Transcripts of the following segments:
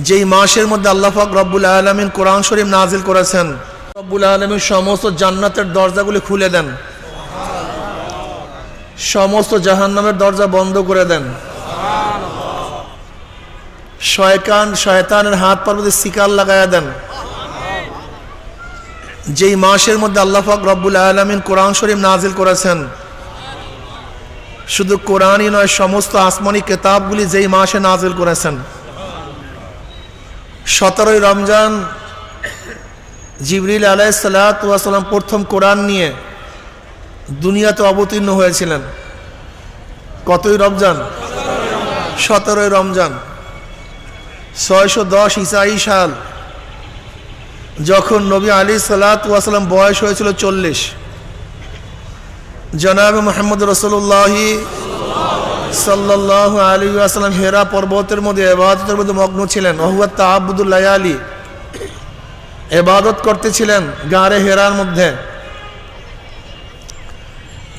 যেই মাসের মধ্যে আল্লাহ পাক রব্বুল আলামিন কোরআন শরীফ নাজিল করেছেন, রব্বুল আলামিন সমস্ত জান্নাতের দরজাগুলি খুলে দেন, সমস্ত জাহান্নামের দরজা বন্ধ করে দেন, শয়তানের হাত পার মধ্যে শিকার লাগায়া দেন। যেই মাসের মধ্যে আল্লাহ পাক রব্বুল আলামিন কোরআন শরীফ নাজিল করেছেন, শুধু কোরআনই নয়, সমস্ত আসমানি কিতাবগুলি যেই মাসে নাজিল করেছেন। 17ই রমজান জিবরিল আলাইহিস সালাতু ওয়াস সালাম প্রথম কোরআন নিয়ে দুনিয়াতে অবতীর্ণ হয়েছিলেন। কতই রমজান? 17ই রমজান 610 ঈসাই সাল, যখন নবী আলাইহিস সালাতু ওয়াস সালাম বয়স হয়েছিল 40। জনাবে মুহাম্মদ রাসূলুল্লাহ সাল্লাল্লাহু আলাইহি ওয়াসাল্লাম হেরা পর্বতের মধ্যে ইবাদতের মধ্যে মগ্ন ছিলেন। ওহুয়া তাআব্বুদুল লায়ালি, ইবাদত করতেছিলেন গারে হেরার মধ্যে।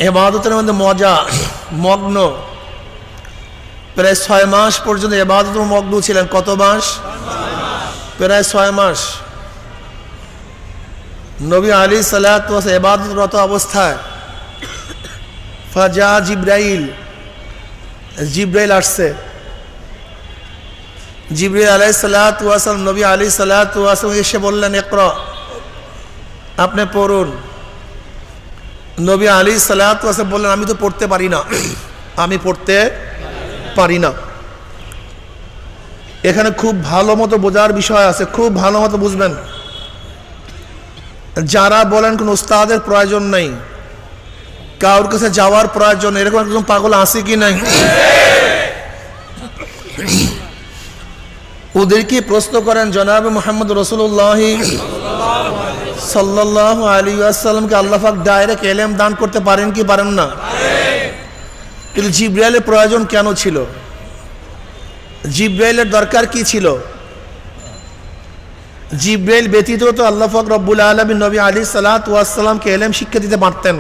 ইবাদতের মধ্যে মগ্ন প্রায় 6 মাস পর্যন্ত ইবাদতের মগ্ন ছিলেন। কত মাস? প্রায় 6 মাস। নবী আলাইহিস সালাতু ওয়াস সালাম ইবাদতরত অবস্থায় ফাজা জিব্রাইল আসছে। জিবরিল আলাইহিস সালাতু ওয়াস সালাম নবী আলাইহিস সালাতু ওয়াস সালাম এসে বললেন, ইকরা, আপনি পড়ুন। নবী আলাইহিস সালাতু ওয়াস সালাম বললেন, আমি তো পড়তে পারি না, আমি পড়তে পারি না। এখানে খুব ভালো মতো বোঝার বিষয় আছে, খুব ভালো মতো বুঝবেন। যারা বলেন কোন উস্তাদের প্রয়োজন নাই, কারোর কাছে যাওয়ার প্রয়োজন, এরকম একজন পাগল আছে কি নাই? ওদেরকে প্রশ্ন করেন, জনাবে মুহাম্মদ রাসূলুল্লাহ সাল্লাল্লাহু আলাইহি ওয়াসাল্লামকে আল্লাহ পাক ডাইরেক্ট ইলম দান করতে পারেন কি পারেন না? কিন্তু জিবরাইলের প্রয়োজন কেন ছিল? জিবরাইলের দরকার কি ছিল? জিবরাইল ব্যতীত তো আল্লাহ পাক রব্বুল আলামিন নবী আলাইহিস সালাতু ওয়াস সালামকে ইলম শিক্ষা দিতে পারতেন,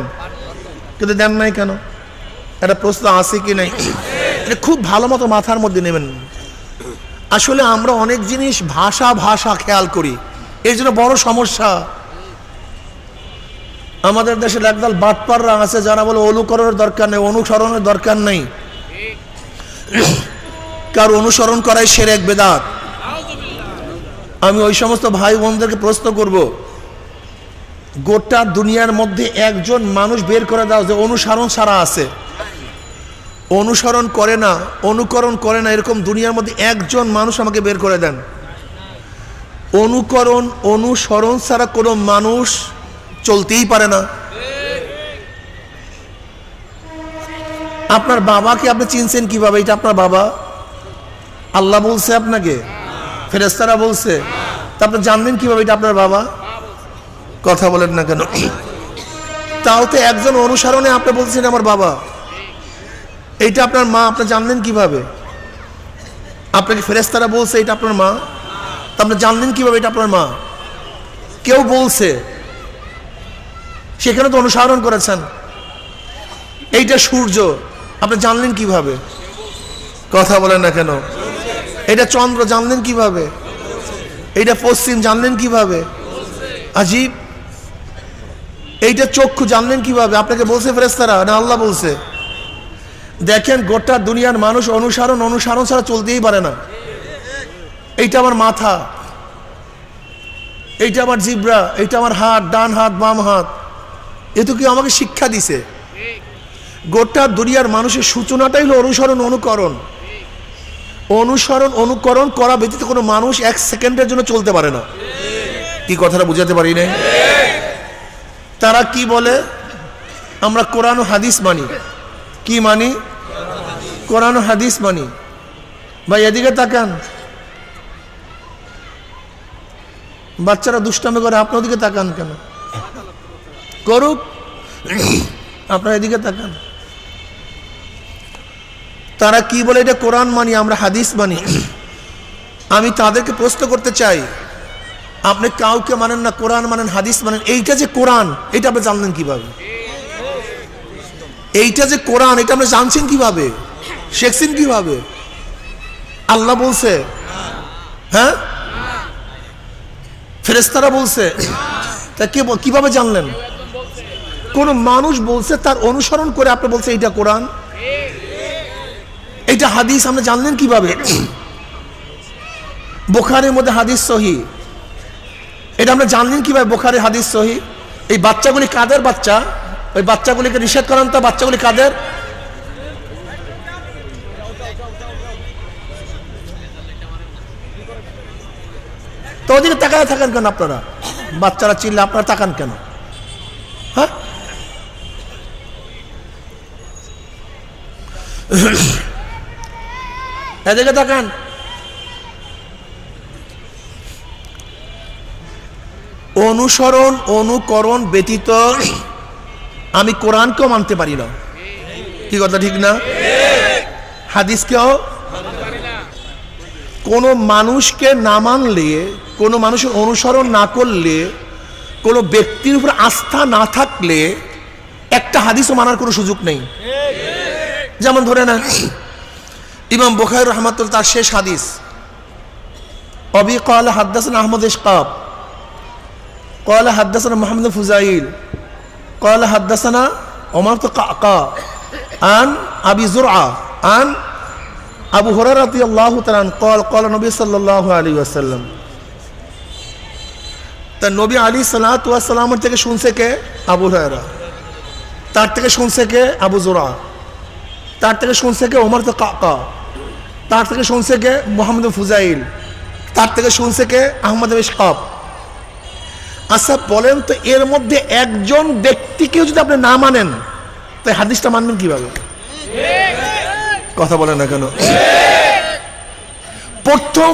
কিন্তু দেন নাই কেন? একটা প্রশ্ন আছে কি নাই? এটা খুব ভালো মতো মাথার মধ্যে নেবেন। আসলে আমরা অনেক জিনিস ভাষা খেয়াল করি, এর জন্য বড় সমস্যা। আমাদের দেশে একদল বাটপাররা আছে যারা বলে অনুকরণের দরকার নেই, অনুসরণের দরকার নেই, কার অনুসরণ করাই শিরক বিদআত। আমি ওই সমস্ত ভাই বোনদেরকে প্রশ্ন করব, গোটা দুনিয়ার মধ্যে একজন মানুষ বের করে দাও যে অনুসরণ ছাড়া আছে, অনুসরণ করে না, অনুকরণ করে না, এরকম দুনিয়ার মধ্যে একজন মানুষ আমাকে বের করে দেন। অনুসরণ ছাড়া কোনো মানুষ চলতেই পারে না। আপনার বাবাকে আপনি চিনছেন কিভাবে? এটা আপনার বাবা? আল্লাহ বলছে আপনাকে? ফেরেশতারা বলছে? তা আপনি জানলেন কিভাবে এটা আপনার বাবা? কথা বলেন না কেন? তাও তো একজন অনুসরণে আপনি বলছেন আমার বাবা, এইটা আপনার মা, আপনি জানলেন কিভাবে? আপনাকে ফেরেশতারা বলছে এটা আপনার মা, তা আপনি জানলেন কিভাবে এটা আপনার মা? কেউ বলছে, সেখানে তো অনুসরণ করেছেন। এইটা সূর্য, আপনি জানলেন কিভাবে? কথা বলেন না কেন? এটা চন্দ্র, জানলেন কিভাবে? এইটা পশ্চিম, জানলেন কিভাবে? আজীব। এইটা চক্ষু, জানলেন কিভাবে? আপনাকে বলছে ফেরেশতারা না আল্লাহ বলছে? দেখেন, গোটা দুনিয়ার মানুষ অনুসরণ ছাড়া চলতেই পারে না। এইটা আমার মাথা, এইটা আমার জিব্রা, এইটা আমার হাত, ডান হাত বাম হাত, এ তো কি আমাকে শিক্ষা দিছে? গোটা দুনিয়ার মানুষের সূচনাটাই হলো অনুকরণ করা ব্যতীত কোনো মানুষ 1 সেকেন্ডের জন্য চলতে পারে না। কি কথাটা বুঝাতে পারি না? তারা কি বলে? আমরা কোরআন ও হাদিস মানি। কি মানি? কোরআন ও হাদিস মানি। ভাই এদিকে তাকান, বাচ্চারা দুষ্টামি করে, আপনার ওদিকে তাকান কেন? করুক, আপনারা এদিকে তাকান। তারা কি বলে? এটা কোরআন মানি, আমরা হাদিস মানি। আমি তাদেরকে প্রশ্ন করতে চাই, আপনি কাউকে মানেন না, কোরআন মানেন, হাদিস মানেন, এইটা যে কোরআন, এটা আপনি জানলেন কিভাবে? এইটা যে কোরআন, এটা আপনি জানছেন কিভাবে? শিখছেন কিভাবে? আল্লাহ বলছে, হ্যাঁ, ফেরেশতারা বলছে। তা কিভাবে জানলেন? কোন মানুষ বলছে, তার অনুসরণ করে আপনি বলছে এইটা কোরআন, এইটা হাদিস, আপনি জানলেন কিভাবে? বুখারীর মধ্যে হাদিস সহিহ, এটা আপনি জানলেন কিভাবে বুখারীর হাদিস সহিহ? এই বাচ্চাগুলি কাদের বাচ্চা? ওই বাচ্চাগুলিকে নিষেধ করেন তো, বাচ্চাগুলি কাদের? তো ওদিকে তাকায় থাকেন কেন আপনারা? বাচ্চারা চিল্লা, আপনারা তাকান কেন? হ্যাঁ, এদিকে তাকান। অনুসরণ অনুকরণ ব্যতীত আমি কোরআনকেও মানতে পারি না। কি কথা ঠিক না? হাদিসকেও। কোনো মানুষকে না মানলে, কোনো মানুষের অনুসরণ না করলে, কোনো ব্যক্তির উপর আস্থা না থাকলে একটা হাদিসও মানার কোনো সুযোগ নেই। যেমন ধরে নেন ইমাম বুখারী রাহমাতুল্লাহ তার শেষ হাদিস, অবি ক্বালা হাদাসানা আহমদ ইশকাব ক্বালা হাদাসানা মুহাম্মদ ফুজাইল ক্বালা হাদাসানা ওমর কাকা আন আবি যুরআ আন আবু হুরায়রা রাদিয়াল্লাহু তাআলা قال قال নবী সাল্লাল্লাহু আলাইহি ওয়াসাল্লাম। তা নবী আলাইহিস সালাতু ওয়াস সালামের থেকে শুনছে কে? আবু হুরায়রা। তার থেকে শুনছে কে? আবু যুরআ। তার থেকে শুনছে কে? ওমর কাকা। তার থেকে শুনছে কে? মুহাম্মদ ফুজাইল। তার থেকে শুনছে কে? আহমদ ইশকাব। আচ্ছা বলেন তো, এর মধ্যে একজন ব্যক্তিকেও যদি আপনি না মানেন, তাই হাদিসটা মানবেন কিভাবে? কথা বলেন না কেন? প্রথম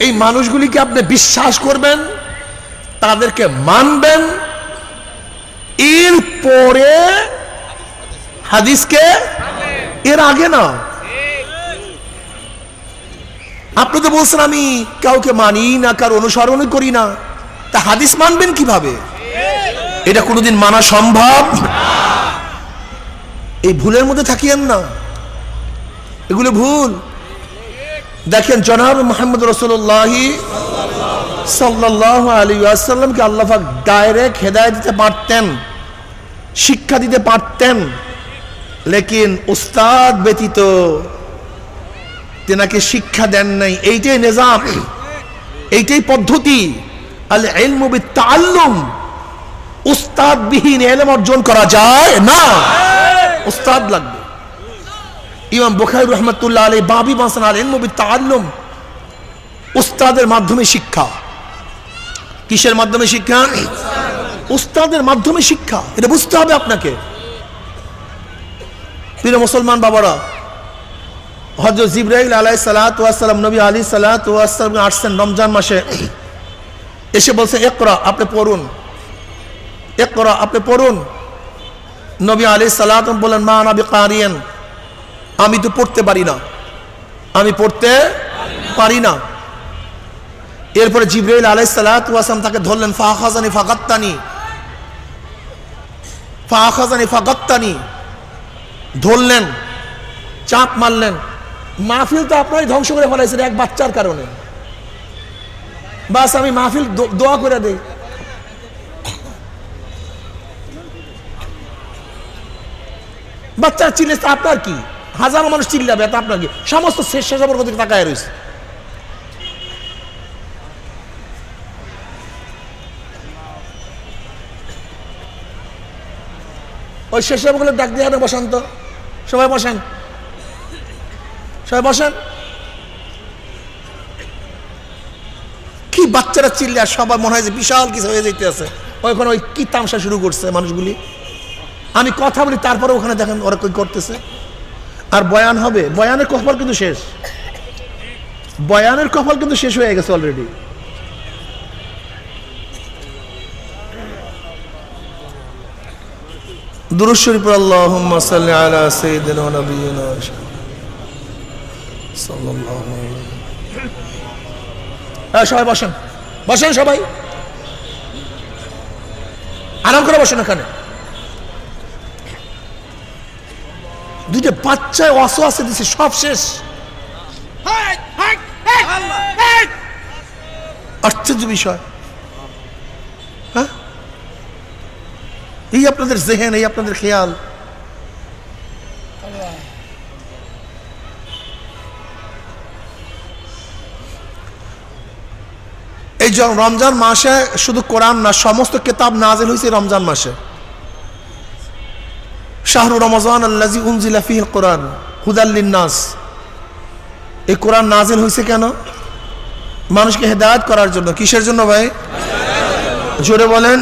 এই মানুষগুলিকে আপনি বিশ্বাস করবেন, তাদেরকে মানবেন, এরপরে হাদিসকে, এর আগে না। আপনি তো বলছেন আমি কাউকে মানি না, কারো অনুসরণ করি না, তা হাদিস মানবেন কিভাবে? এটা কোনোদিন মানা সম্ভব? এই ভুলের মধ্যে থাকিয়েন না, এগুলো ভুল। দেখেন জনাব মুহাম্মদ রাসূলুল্লাহ সাল্লাল্লাহু আলাইহি ওয়াসাল্লামকে আল্লাহ পাক ডাইরেক্ট হেদায়েত দিতে পারতেন, শিক্ষা দিতে পারতেন, লেকিন উস্তাদ ব্যতীত তেনাকে শিক্ষা দেন নাই। এইটাই নিজাম, এইটাই পদ্ধতি। আল ইলমু বিত্তাআল্লুম, উস্তাদ বিহীন ইলম অর্জন করা যায় না, উস্তাদ লাগবে। ইমাম বুখারী রাহমাতুল্লাহ আলাইহি বাবি বাসান আল ইলমু বিত্তাআল্লুম, উস্তাদের মাধ্যমে শিক্ষা। কিসের মাধ্যমে শিক্ষা? উস্তাদের মাধ্যমে শিক্ষা। এটা বুঝতে হবে আপনাকে। প্রিয় মুসলমান বাবারা, হযরত জিবরাইল আলাইহিস সালাতু ওয়াস সালাম নবী আলাইহিস সালাতু ওয়াস সালাম আসছেন রমজান মাসে, এসে বলছে ইকরা, আপনি পড়ুন, ইকরা, আপনি পড়ুন। নবী আলাইহিস সালাতু বলেন মা আনা বিকারিয়ান, আমি তো পড়তে পারি না, আমি পড়তে পারি না। এরপরে জিবরাইল আলাইহিস সালাতু ওয়াস সালাম তাকে ধরলেন, ফাখাযানি ফাগাত্তানি, ফাখাযানি ফাগাত্তানি, ধরলেন, চাপ মারলেন। মাহফিল তো আপনারই ধ্বংস করে ফেলাইছেন এক বাচ্চার কারণে। বাস আমি মাহফিল দোয়া করে দেই। বাচ্চার চিল্লে আপনার কি? হাজারো মানুষ চিল্লাবে, তা আপনার কি? সমস্ত শেষ শেষাবর দিকে তাকায় রয়েছে। ওই শেষাবগুলো ডাক দিয়ে বসান তো, সবাই বসেন, সবাই বসেন। কি বাচ্চারা চিল্লে, আর সবাই মনে হয় যে বিশাল কিছু হয়ে যেতে আছে। ওইখানে ওই কি তামসা শুরু করছে মানুষগুলি। আমি কথা বলি, তারপরে ওখানে দেখেন ওরা কই করতেছে। আর বয়ান হবে, বয়ানের কপাল কিন্তু শেষ, বয়ানের কপাল কিন্তু শেষ হয়ে গেছে অলরেডি। দুরূদ শরীফ আল্লাহুম্মা সাল্লি আলা সাইয়্যিদিনা ওয়া নাবিয়িনা সাল্লাল্লাহু আলাইহি। সবাই বসেন, বসেন, সবাই আরাম করে বসেন। এখানে দুইটা বাচ্চায় ওয়াসওয়াসা দিছে, সব শেষ। আশ্চর্য বিষয়। হ্যাঁ, এই আপনাদের জেহেন, এই আপনাদের খেয়াল। এই রমজান মাসে শুধু কোরআন না, সমস্ত কিতাব নাজিল হয়েছে রমজান মাসে। শাহরু রমজান আল্লাযী উনজিলা ফীহিল কোরআন হুদাল লিন্নাস। এই কোরআন নাজিল হয়েছে কেন? মানুষকে হেদায়েত করার জন্য। কিসের জন্য ভাই? জোরে বলেন।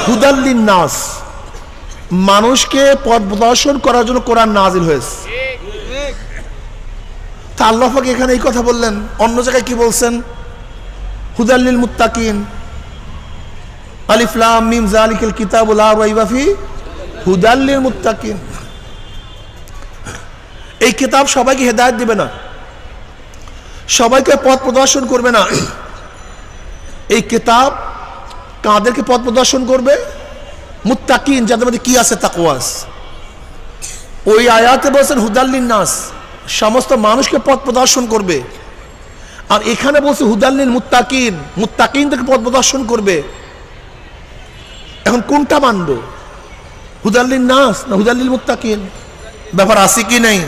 হুদাল লিন্নাস, মানুষকে পথ প্রদর্শন করার জন্য কোরআন নাজিল হয়েছে। তা আল্লাহ পাক এখানে এই কথা বললেন, অন্য জায়গায় কি বলছেন? হুদাল লিল মুত্তাকিন, আলিফ লাম মিম যালিকাল কিতাবু লা রাইবা ফিহি হুদাল লিল মুত্তাকিন। এই কিতাব সবাইকে হেদায়েত দিবে না, সবাইকে পথ প্রদর্শন করবে না। এই কিতাব কাদেরকে পথ প্রদর্শন করবে? মুত্তাকিন, যাদের মধ্যে কি আছে? তাকওয়া আছে। ওই আয়াতে বলছেন হুদাল লিন্নাস, সমস্ত মানুষকে পথ প্রদর্শন করবে। আর এখানে বলছে হুদাল লিল মুত্তাকিন, মুত্তাকিনদেরকে পথ প্রদর্শন করবে। এখন কোনটা মানব? হুদাল লিন্নাস না হুদাল লিল মুত্তাকিন? ব্যাপার আছে কি নেই?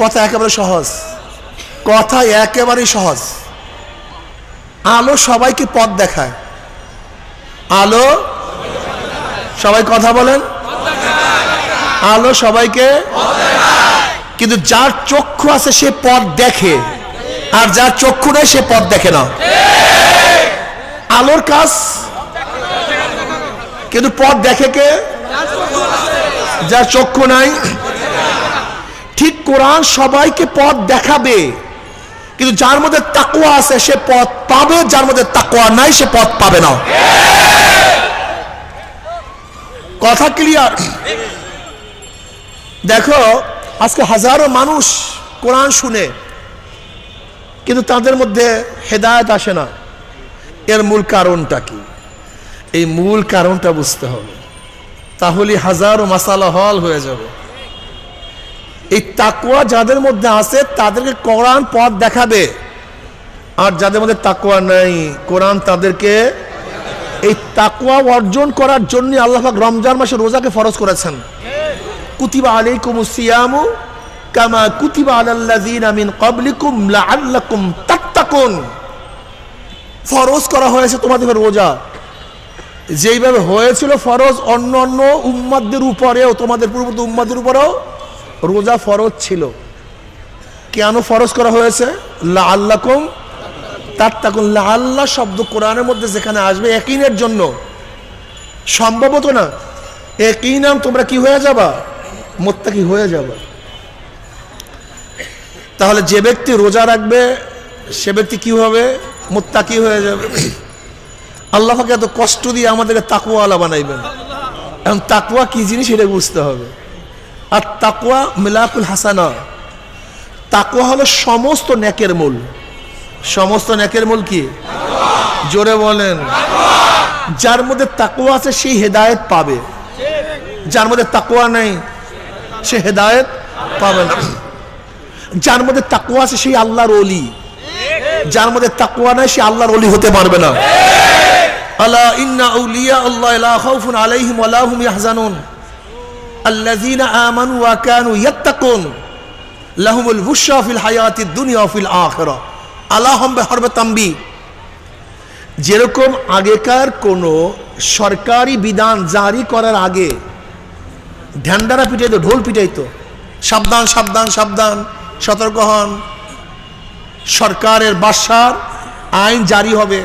কথা একেবারে সহজ, কথা একেবারেই সহজ। আলো সবাইকে পথ দেখায়, আলো সবাই কথা বলেন, আলো সবাইকে, কিন্তু যার চক্ষু আছে সে পথ দেখে, আর যার চক্ষু নেই সে পথ দেখে না। আলোর কাজ, কিন্তু পথ দেখে কে? যার চক্ষু নাই। ঠিক কোরআন সবাইকে পথ দেখাবে, কিন্তু যার মধ্যে তাকওয়া আছে সে পথ পাবে, যার মধ্যে তাকওয়া নাই সে পথ পাবে না। কথা ক্লিয়ার? দেখো আজকে হাজারো মানুষ কোরআন শুনে, কিন্তু তাদের মধ্যে হেদায়েত আসে না। এর মূল কারণটা কি? এই মূল কারণটা বুঝতে হবে, তাহলে হাজারো মাসালা হল হয়ে যাবে। এই তাকওয়া যাদের মধ্যে আছে তাদেরকে কোরআন পথ দেখাবে, আর যাদের মধ্যে তাকওয়া নাই কোরআন তাদেরকে, এই তাকওয়া অর্জন করার জন্য আল্লাহ পাক রমজান মাসে রোজাকে ফরজ করেছেন। কুতিবা আলাইকুমুস সিয়ামু কামা কুতিবা আলাল্লাযিনা মিন ক্বাবলিকুম লাআল্লাকুম তাত্তাকুন। ফরজ করা হয়েছে তোমাদের রোজা, যেইভাবে হয়েছিল ফরজ অন্য অন্য উম্মাতদের উপরেও, তোমাদের পূর্ববর্তী উম্মাতদের উপরেও রোজা ফরজ ছিল। কেন ফরজ করা হয়েছে? লাআল্লাকুম তাত্তাকুন। লাআল্লাহ শব্দ কোরআনের মধ্যে যেখানে আসবে ইয়াকিনের জন্য, সম্ভবত না, ইয়াকিনান তোমরা কি হয়ে যাবা? মুত্তাকি হয়ে যাবা। তাহলে যে ব্যক্তি রোজা রাখবে সে ব্যক্তি কি হবে? মুত্তাকি হয়ে যাবে। আল্লাহ পাক এত কষ্ট দিয়ে আমাদেরকে তাকওয়াওয়ালা বানাইবেন। এখন তাকওয়া কি জিনিস এটা বুঝতে হবে। আর তাকওয়া মিলাকুল হাসানা, তাকওয়া হলো সমস্ত নেকের মূল। সমস্ত নেকের মূল কি? জোরে বলেন। যার মধ্যে তাকওয়া আছে সেই হেদায়েত পাবে, যার মধ্যে তাকওয়া নেই সে হেদায়েত পাবে না। যার মধ্যে তাকওয়া আছে সেই আল্লাহর ওলি, যার মধ্যে তাকওয়া নাই সে আল্লাহর ওলি হতে পারবে না। আলা ইন্না আউলিয়া আল্লাহ লা খাউফুন আলাইহিম ওয়া লা হুম ইয়াহজানুন আল্লাযীনা আমানু ওয়া কানু ইয়াত্তাকুন লাহুমুল বুশরা ফিল হায়াতিদ দুনিয়া ওয়া ফিল আখিরাহ। আলা হাম বিহরবে তামবি। যেরকম আগেকার কোন সরকারি বিধান জারি করার আগে ঢ্যান্ডারা পিটাইতো, ঢোল পিটাইতো, সাবধান সাবধান সাবধান, সতর্ক হন, সরকারের বাদশার আইন জারি হবে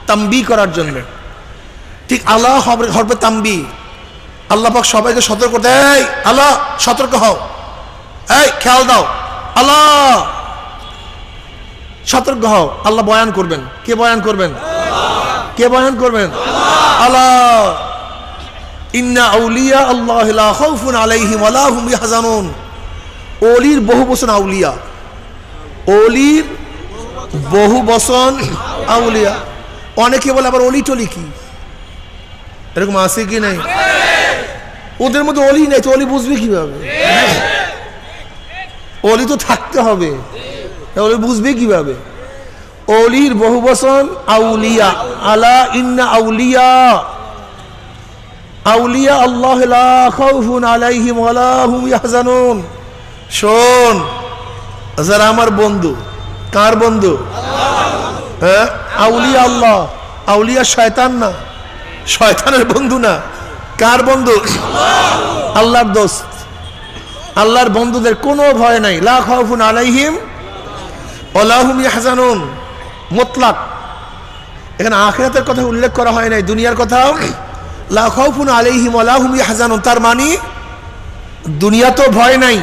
তাম্বি করার জন্য। ঠিক আল্লাহ হরবে তাম্বি, আল্লাহ পাক সবাইকে সতর্ক দেয়, আল্লাহ সতর্ক হও, এই খেয়াল দাও, আল্লাহ সতর্ক হও। আল্লাহ বয়ান করবেন। কে বয়ান করবেন? কে বয়ান করবেন? আল্লাহ। ইন্না আউলিয়া আল্লাহ লা খাউফুন আলাইহিম ওয়া লা হুম ইয়াহজানুন। ওলির বহু বচন আউলিয়া, ওলির বহু বচন আউলিয়া। অনেকে বলে আবার অলি টলি কি, এরকম আছে কি নাই? ওদের মধ্যে অলি নাই তো অলি বুঝবে কিভাবে? অলি তো থাকতে হবে, অলি বুঝবে কিভাবে? অলির বহু বচন আউলিয়া। আলা ইন্না আউলিয়া আউলিয়া আল্লাহ লা খাউফুন আলাইহিম ওয়া লা হুম ইয়াহজানুন। শোন, যারা আমার বন্ধু, কার বন্ধু? হ্যাঁ, আউলিয়া আল্লাহ। আউলিয়া শয়তান না, শয়তানের বন্ধু না। কার বন্ধু? আল্লাহর দোস্ত। আল্লাহর বন্ধুদের কোনো ভয় নাই। লা খাউফুন আলাইহিম ওয়া লা হুম ইয়াহজানুন, মুতলাক। এখানে আখিরাতের কথা উল্লেখ করা হয় নাই, দুনিয়ার কথাও। লা খাউফুন আলাইহিম ওয়া লা হুম ইয়াহজানুন, তার মানে দুনিয়াতেও ভয় নাই,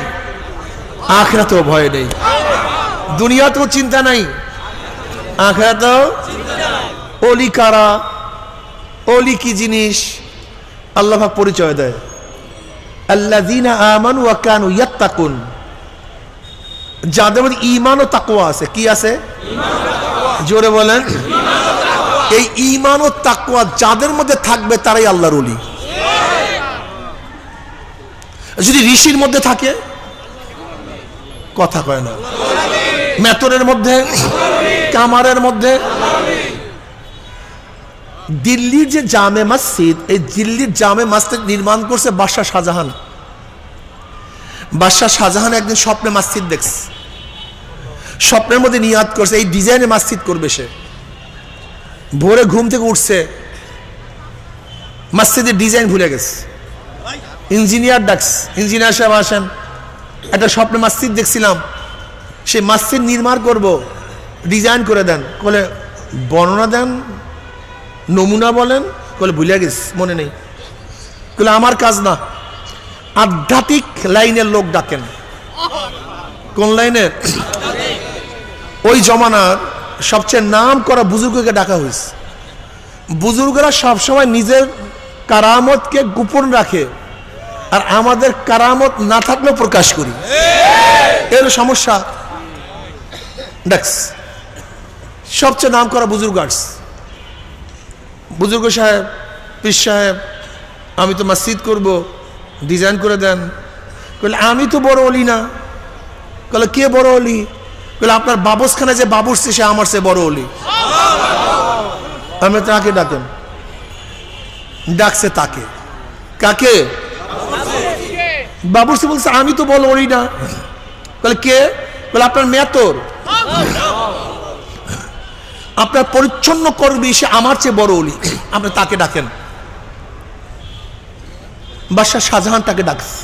আখিরাতেও ভয় নেই। দুনিয়াতেও চিন্তা নাই, আখিরাতেও। ওলি কারা? ওলি কি জিনিস? আল্লাহ পাক পরিচয় দেয়, আল্লাযীনা আমানু ওয়া কানু ইয়াত্তাকুন, যাদের মধ্যে ঈমান ও তাকওয়া আছে। কি আছে? জোরে বলেন। এই ঈমান ও তাকওয়া যাদের মধ্যে থাকবে তারাই আল্লাহর ওলি। যদি ঋষির মধ্যে থাকে, কথা কয় না, মেতরের মধ্যে, কামারের মধ্যে। দিল্লির যে জামে মসজিদ, এই দিল্লির জামে মসজিদ নির্মাণ করছে বাদশাহ শাহজাহান। বাদশাহ শাহজাহান একদিন স্বপ্নে মসজিদ দেখছে, স্বপ্নের মধ্যে নিয়াত করছে এই ডিজাইনে মসজিদ করবে সে। ভোরে ঘুম থেকে উঠছে, মসজিদের ডিজাইন ভুলে গেছে। ইঞ্জিনিয়ার ডাকস, ইঞ্জিনিয়ার সাহেব আসেন, একটা স্বপ্নে মসজিদ দেখছিলাম, সে মসজিদ নির্মাণ করব, ডিজাইন করে দেন। বলে বর্ণনা দেন, নমুনা বলেন। বলে ভুলে গেছি, মনে নেই। বলে আমার কাজ না, আধ্যাত্মিক লাইনের লোক ডাকেন। কোন লাইনের? ওই জমানার সবচেয়ে নাম করা বুজুর্গকে ডাকা হয়েছে। বুজুর্গরা সবসময় নিজের কারামতকে গোপন রাখে, আর আমাদের কারামত না থাকলেও প্রকাশ করি, এর সমস্যা। ডাকস সবচেয়ে নাম করা বুজুর্গ আসছে। বুজুর্গ সাহেব, পীর সাহেব, আমি তো মসজিদ করব, ডিজাইন করে দেন। বলে আমি তো বড় অলি না। বলে কে বড় অলি? বলে আপনার বাবুসখানে যে বাবুসছে সে আমার সে বড় অলি। আমি তাকে ডাকেন। ডাকছে তাকে। কাকে? বাবুসি বলছে আমি তো বড় অলি না। বলে কে? বলে আপনার মেতর, আপনার পরিচ্ছন্ন কর্মী, সে আমার চেয়ে বড় অলি, আপনি তাকে ডাকেন। বাদশাহ শাহজাহান তাকে ডাকছে।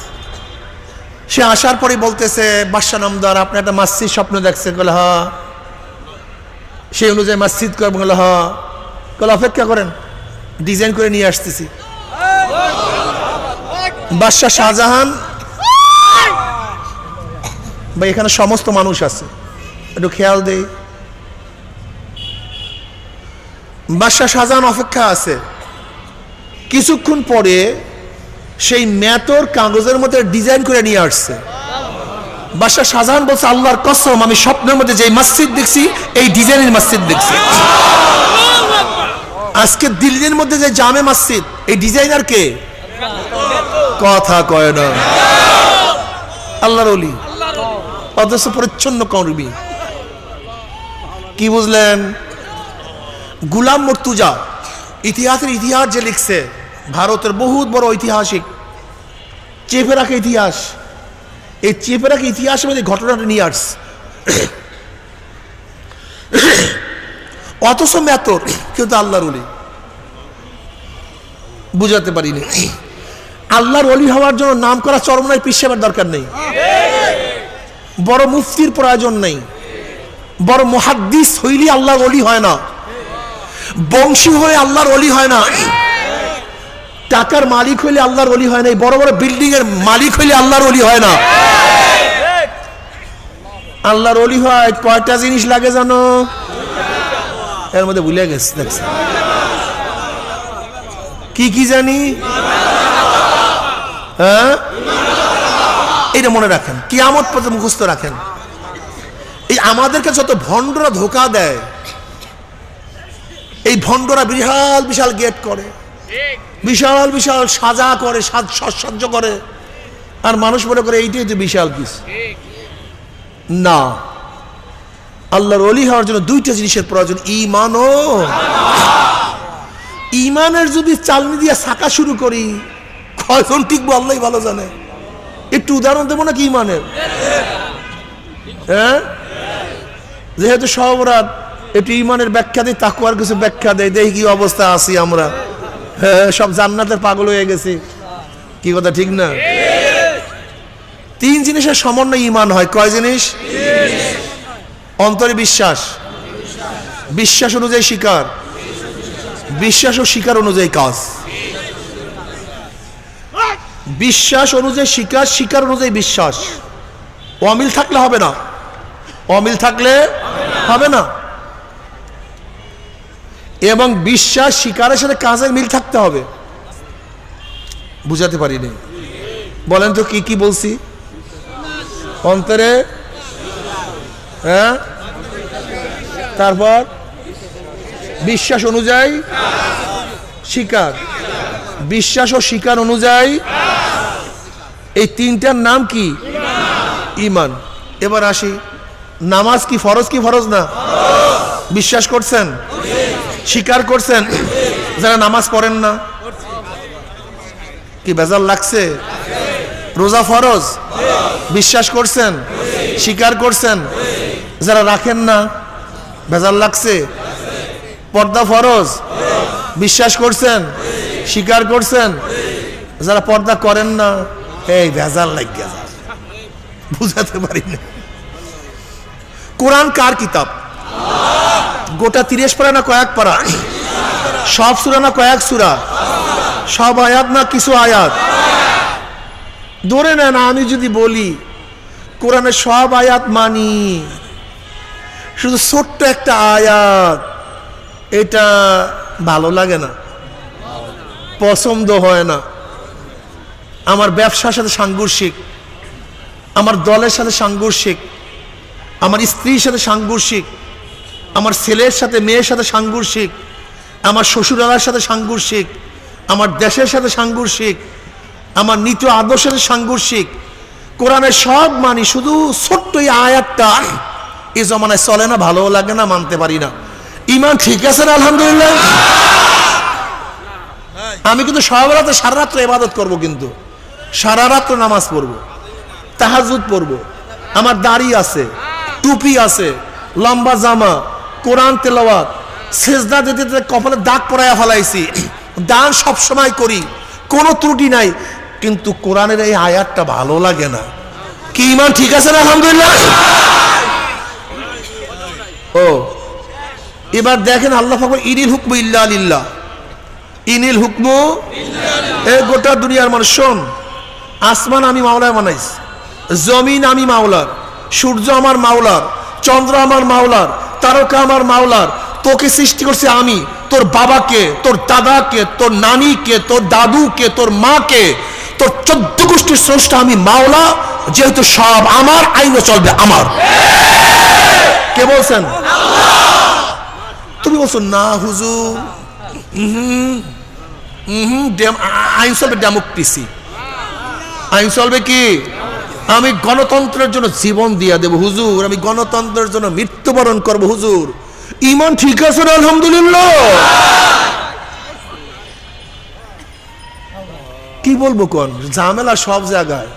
সে আসার পরে বলতেছে, বাদশাহ নামদার, আপনি একটা মসজিদ স্বপ্ন দেখছেন? বলে হ্যাঁ। সেই অনুযায়ী মসজিদ করবেন? বলে হ্যাঁ। বলে অপেক্ষা করেন, ডিজাইন করে নিয়ে আসতেছি। বাদশাহ শাহজাহান, ভাই এখানে সমস্ত মানুষ আছে, একটু খেয়াল দেই। বাদশাহ শাহজাহান অপেক্ষা আছে। কিছুক্ষণ পরে সেই মেতর কাগজের মধ্যে ডিজাইন করে নিয়ে আসছে। বাদশাহ শাহজাহান বলছে, আল্লাহর কসম, আমি স্বপ্নের মধ্যে যে মসজিদ দেখছি এই ডিজাইনের মসজিদ দেখছি। আজকে দিল্লির মধ্যে যে জামে মসজিদ, এই ডিজাইনার কে? কথা কয় না, আল্লাহর ওলি, অথচ পরিচ্ছন্ন কর্মী। কি বুঝলেন? গুলাম মুর্তুজা ইতিহাসের ইতিহাস যে লিখছে, ভারতের বহুত বড় ঐতিহাসিক, চেপে রাখা ইতিহাস। এই চেপে রাখা ইতিহাসের মধ্যে ঘটনাটা নিয়ে আসছে। অথচ মেতর, কিন্তু আল্লাহর ওলি। বুঝাতে পারিনি। আল্লাহর ওলি হওয়ার জন্য নাম করা চরমনায় পীর সাহেবের দরকার নেই, বড় মুফতির প্রয়োজন নেই, বড় মুহাদ্দিস হইলি আল্লাহর ওলি হয় না, বংশী হয়ে আল্লাহর ওলি হয় না, টাকার মালিক হইলে আল্লাহর ওলি হয় না, বড় বড় বিল্ডিং এর মালিক হইলে আল্লাহর ওলি হয় না। আল্লাহর ওলি হয় কয়টা জিনিস লাগে জানো? এর মধ্যে ভুলে গেছে, দেখছে কি কি জানি? হ্যাঁ, এটা মনে রাখেন, কিয়ামত পর্যন্ত মুখস্থ রাখেন। এই আমাদেরকে যত ভণ্ডরা ধোঁকা দেয়, এই ভণ্ডরা বিশাল বিশাল গেট করে, বিশাল বিশাল সাজা করে, সাজসজ্জ করে, আর মানুষ মনে করে এইটাই তো বিশাল কিছু না। আল্লাহর ওলি হওয়ার জন্য দুইটা জিনিসের প্রয়োজন, ঈমান ও ঈমানের যদি চালনি দিয়ে ছাকা শুরু করি কয়জন টিকবো আল্লাহই ভালো জানে। একটু উদাহরণ দেবো নাকি ঈমানের? হ্যাঁ, যেহেতু সব রাত একটু ঈমানের ব্যাখ্যা দেয়, তাকওয়ার কিছু ব্যাখ্যা দেয়, দেখি কি অবস্থা আছি আমরা। হ্যাঁ, সব জান্নাতের পাগল হয়ে গেছি, কি কথা ঠিক না? তিন জিনিসের সমন্বয় ঈমান হয়। কয় জিনিস? অন্তরে বিশ্বাস, বিশ্বাস অনুযায়ী স্বীকার, বিশ্বাস ও স্বীকার অনুযায়ী কাজ। বিশ্বাস অনুযায়ী স্বীকার, স্বীকার অনুযায়ী বিশ্বাস। অমিল থাকলে হবে না, অমিল থাকলে হবে না। এবং বিশ্বাস স্বীকারের সাথে কাজের মিল থাকতে হবে। বুঝাতে পারিনি, বলেন তো কি কি বলছি? অন্তরে, হ্যাঁ, তারপর বিশ্বাস অনুযায়ী স্বীকার, বিশ্বাস ও স্বীকার অনুযায়ী, এই তিনটার নাম কি? ঈমান। এবার আসি, নামাজ কি ফরজ কি ফরজ না? বিশ্বাস করছেন, স্বীকার করছেন। যারা নামাজ পড়েন না কি বেজার লাগছে? রোজা ফরজ, বিশ্বাস করছেন, স্বীকার করছেন। যারা রাখেন না বেজার লাগছে? পর্দা ফরজ, বিশ্বাস করছেন, স্বীকার করছেন। যারা পর্দা করেন না, এই ভেজাল লাগিয়া যায়, বুঝাতে পারি না। কোরআন কার কিতাব? গোটা 30 পারা না কয়েক পারা? সব সূরা না কয়েক সূরা? সব আয়াত না কিছু আয়াত? ধরে নেন আমি যদি বলি কোরআনের সব আয়াত মানি, শুধু ছোট্ট একটা আয়াত, এটা ভালো লাগে না, পছন্দ হয় না। আমার ব্যবসার সাথে সাংঘর্ষিক, আমার দলের সাথে সাংঘর্ষিক, আমার স্ত্রীর সাথে সাংঘর্ষিক, আমার ছেলের সাথে মেয়ের সাথে সাংঘর্ষিক, আমার শ্বশুরালার সাথে সাংঘর্ষিক, আমার দেশের সাথে সাংঘর্ষিক, আমার নীতি আদর্শের সাথে সাংঘর্ষিক। কোরআনের সব মানি, শুধু ছোট্ট এই আয়াতটা এই জমানায় চলে না, ভালো লাগে না, মানতে পারি না। ঈমান ঠিক আছে না? আলহামদুলিল্লাহ। আমি কিন্তু সব রাতে সারা রাত্র ইবাদত করবো, কিন্তু সারা রাত্র নামাজ পড়বো, তাহাজ্জুদ পড়বো, আমার দাড়ি আছে, টুপি আছে, লম্বা জামা, কোরআন তেলাওয়াত, সেজদা দিতে দিতে কপালে দাগ পরাইয়া ফেলাইছি, দান সব সময় করি, কোনো ত্রুটি নাই, কিন্তু কোরআনের এই আয়াতটা ভালো লাগে না। কি ঈমান ঠিক আছে না? আলহামদুলিল্লাহ। ও এবার দেখেন, আল্লাহ পাক ইনিল হুকমু ইল্লা লিল্লাহ, ইনিল হুকমু, এই গোটা দুনিয়ার মানুষ শোন, আসমান আমি মাওলায় বানাইছি, জমিন আমি মাওলার, সূর্য আমার মাওলার, চন্দ্র আমার মাওলার, তারকা আমার মাওলার, তোকে সৃষ্টি করছি আমি, তোর বাবাকে, তোর দাদাকে, তোর নানিকে, তোর দাদুকে, তোর মাকে, তোর 14 গোষ্ঠীর স্রষ্টা আমি মাওলা। যেহেতু সব আমার, আইনও চলবে আমার। কে বলছেন? তুমি বলছো না হুজুর, আইন চলবে ডেমোক্রেসি, আইন চলবে কি? আমি গণতন্ত্রের জন্য জীবন দিয়ে দেব হুজুর, আমি গণতন্ত্রের জন্য মৃত্যুবরণ করব হুজুর। ঈমান ঠিক আছে না? আলহামদুলিল্লাহ। কি বলবো, কোন ঝামেলা সব জায়গায়।